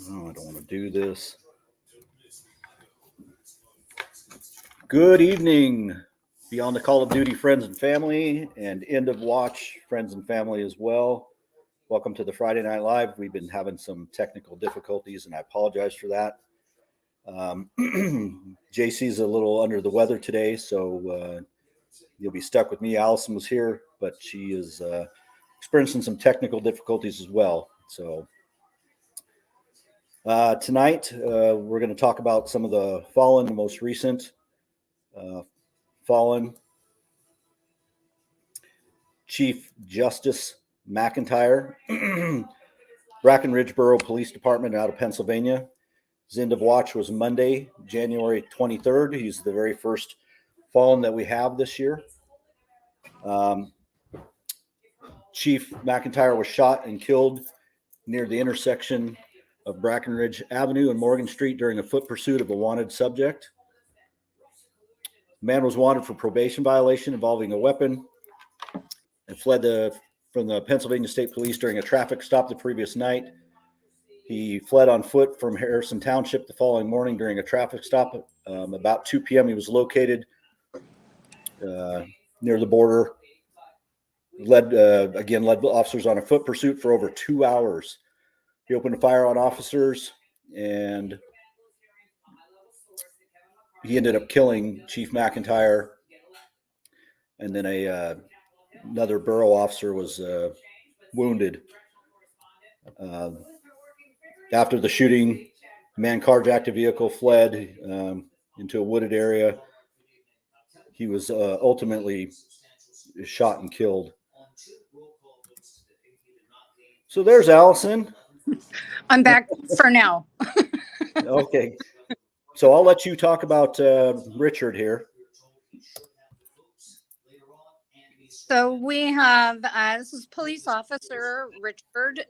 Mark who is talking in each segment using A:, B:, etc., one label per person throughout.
A: Oh, I don't want to do this. Good evening, Beyond the Call of Duty friends and family, and End of Watch friends and family as well. Welcome to the Friday Night Live. We've been having some technical difficulties, and I apologize for that. JC's a little under the weather today, so you'll be stuck with me. Allison was here, but she is experiencing some technical difficulties as well. So tonight, we're going to talk about some of the fallen, the most recent fallen. Chief Justice McIntyre, Brackenridge Borough Police Department out of Pennsylvania. His end of watch was Monday, January 23rd. He's the very first fallen that we have this year. Chief McIntyre was shot and killed near the intersection of Brackenridge Avenue and Morgan Street during a foot pursuit of a wanted subject. The man was wanted for probation violation involving a weapon and fled from the Pennsylvania State Police during a traffic stop the previous night. He fled on foot from Harrison Township the following morning during a traffic stop. About 2 p.m., he was located near the border. Led officers on a foot pursuit for over 2 hours. He opened fire on officers, and he ended up killing Chief McIntyre. And then another borough officer was wounded. After the shooting, the man carjacked a vehicle, fled into a wooded area. He was ultimately shot and killed. So there's Allison.
B: I'm back for now.
A: Okay. So I'll let you talk about Richard here.
B: So we have, this is police officer Richard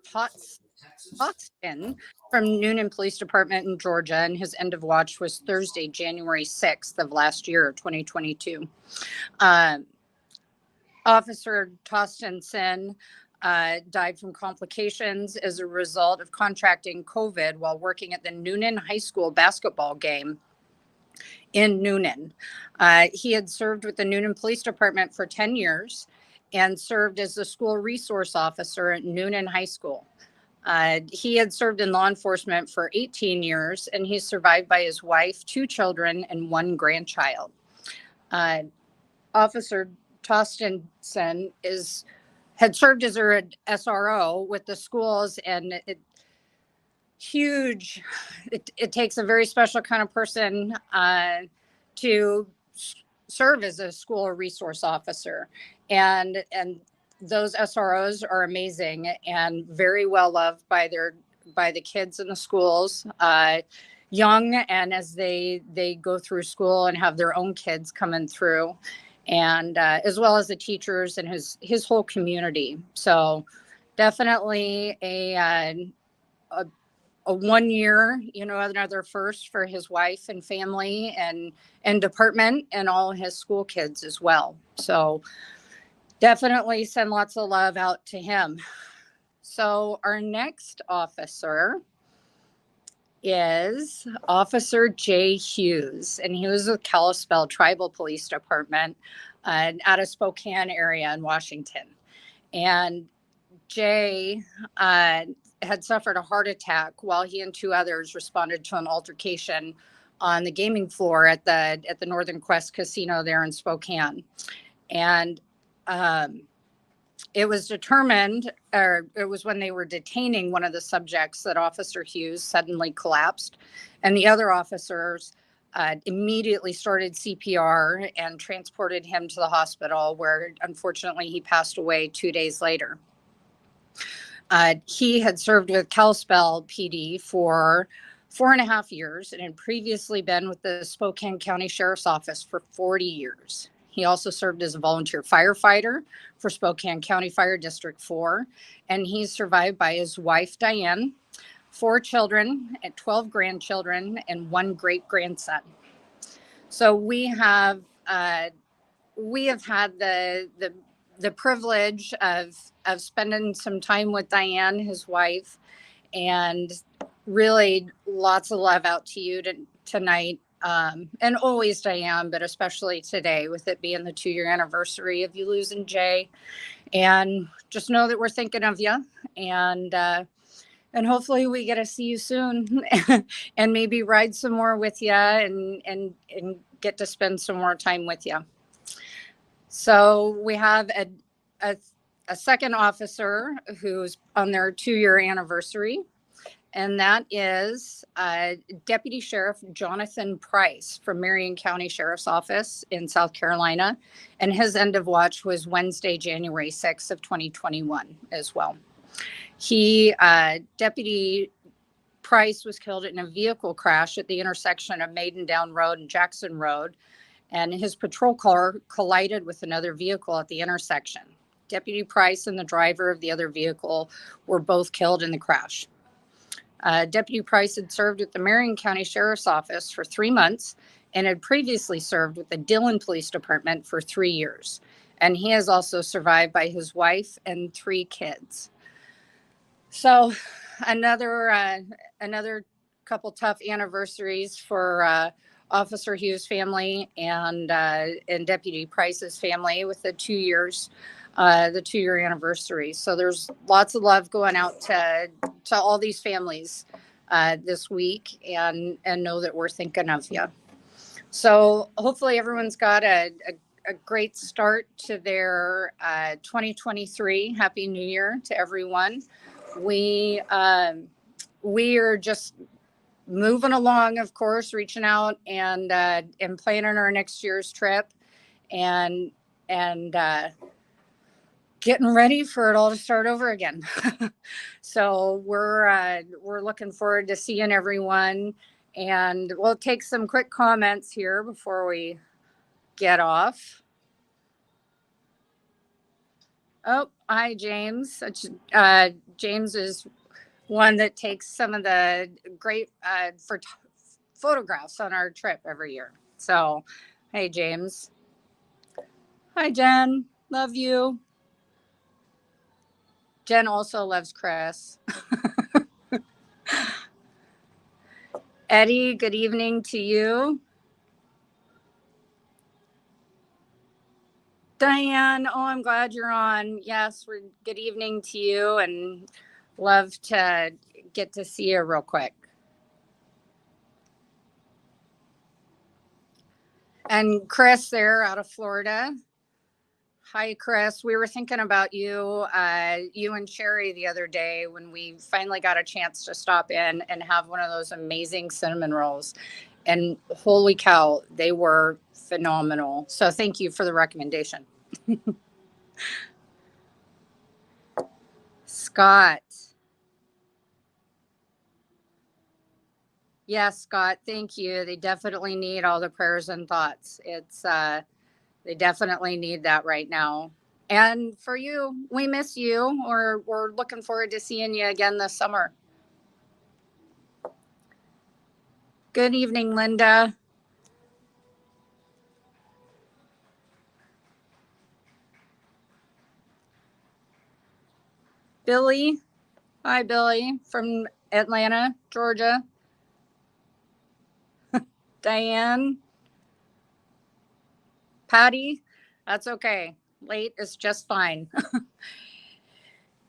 B: Tostin from Newnan Police Department in Georgia, and his end of watch was Thursday, January 6th of last year, 2022. Officer Tostinson died from complications as a result of contracting COVID while working at the Newnan High School basketball game in Newnan. He had served with the Newnan Police Department for 10 years and served as the school resource officer at Newnan High School. He had served in law enforcement for 18 years, and he's survived by his wife, 2 children, and 1 grandchild. Officer Tostinson had served as a SRO with the schools, and it takes a very special kind of person to serve as a school resource officer, and those SROs are amazing and very well loved by the kids in the schools, young, and as they go through school and have their own kids coming through, and as well as the teachers and his whole community. So definitely a 1 year, another first for his wife and family and department and all his school kids as well. So definitely send lots of love out to him. So our next officer is Officer Jay Hughes, and he was with Kalispell Tribal Police Department out of Spokane area in Washington. And Jay had suffered a heart attack while he and 2 others responded to an altercation on the gaming floor at the Northern Quest Casino there in Spokane. And it was determined, or it was when they were detaining one of the subjects, that Officer Hughes suddenly collapsed, and the other officers immediately started CPR and transported him to the hospital, where unfortunately he passed away 2 days later. He had served with Kalispell PD for 4.5 years and had previously been with the Spokane County Sheriff's Office for 40 years. He also served as a volunteer firefighter for Spokane County Fire District 4, and he's survived by his wife, Diane, 4 children, and 12 grandchildren, and 1 great-grandson. So we have had the privilege of spending some time with Diane, his wife, And really lots of love out to you tonight. And always, Diane, but especially today with it being the 2-year anniversary of you losing Jay. And just know that we're thinking of you. And hopefully we get to see you soon and maybe ride some more with you and get to spend some more time with you. So we have a second officer who's on their 2-year anniversary, and that is Deputy Sheriff Jonathan Price from Marion County Sheriff's Office in South Carolina. And his end of watch was Wednesday, January 6th of 2021 as well. Deputy Price was killed in a vehicle crash at the intersection of Maidendown Road and Jackson Road, and his patrol car collided with another vehicle at the intersection. Deputy Price and the driver of the other vehicle were both killed in the crash. Deputy Price had served with the Marion County Sheriff's Office for 3 months and had previously served with the Dillon Police Department for 3 years. And he is also survived by his wife and 3 kids. So another couple tough anniversaries for Officer Hughes' family and Deputy Price's family with the 2 years, the 2-year anniversary. So there's lots of love going out to all these families this week, and know that we're thinking of you. So hopefully everyone's got a great start to their 2023. Happy New Year to everyone. We are just moving along, of course, reaching out and planning our next year's trip and getting ready for it all to start over again. So we're looking forward to seeing everyone, and we'll take some quick comments here before we get off. Oh, hi, James. James is one that takes some of the great photographs on our trip every year. So, hey, James. Hi, Jen. Love you. Jen also loves Chris. Eddie, good evening to you. Diane, oh, I'm glad you're on. Yes, good evening to you, and love to get to see you real quick. And Chris there out of Florida. Hi, Chris. We were thinking about you, you and Sherry the other day when we finally got a chance to stop in and have one of those amazing cinnamon rolls. And holy cow, they were phenomenal. So thank you for the recommendation. Scott. Yes, Scott, thank you. They definitely need all the prayers and thoughts. They definitely need that right now. And for you, we miss you, or we're looking forward to seeing you again this summer. Good evening, Linda. Billy. Hi, Billy from Atlanta, Georgia. Diane. Patty. That's okay. Late is just fine.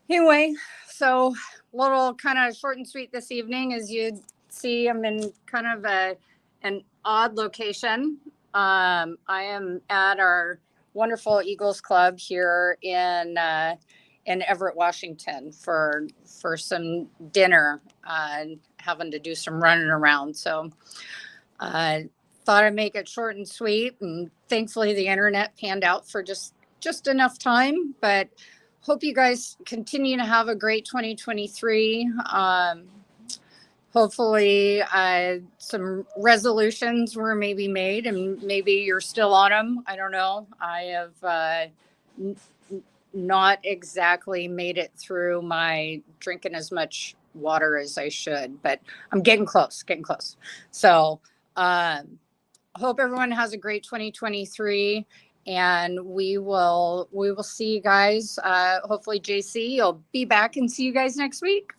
B: Anyway, so little kind of short and sweet this evening. As you see, I'm in kind of an odd location. I am at our wonderful Eagles Club here in Everett, Washington for some dinner, having to do some running around. So thought I'd make it short and sweet, and thankfully the internet panned out for just enough time. But hope you guys continue to have a great 2023. Hopefully some resolutions were maybe made, and maybe you're still on them. I don't know. I have not exactly made it through my drinking as much water as I should, but I'm getting close. So hope everyone has a great 2023, and we will see you guys. Hopefully JC, you'll be back and see you guys next week.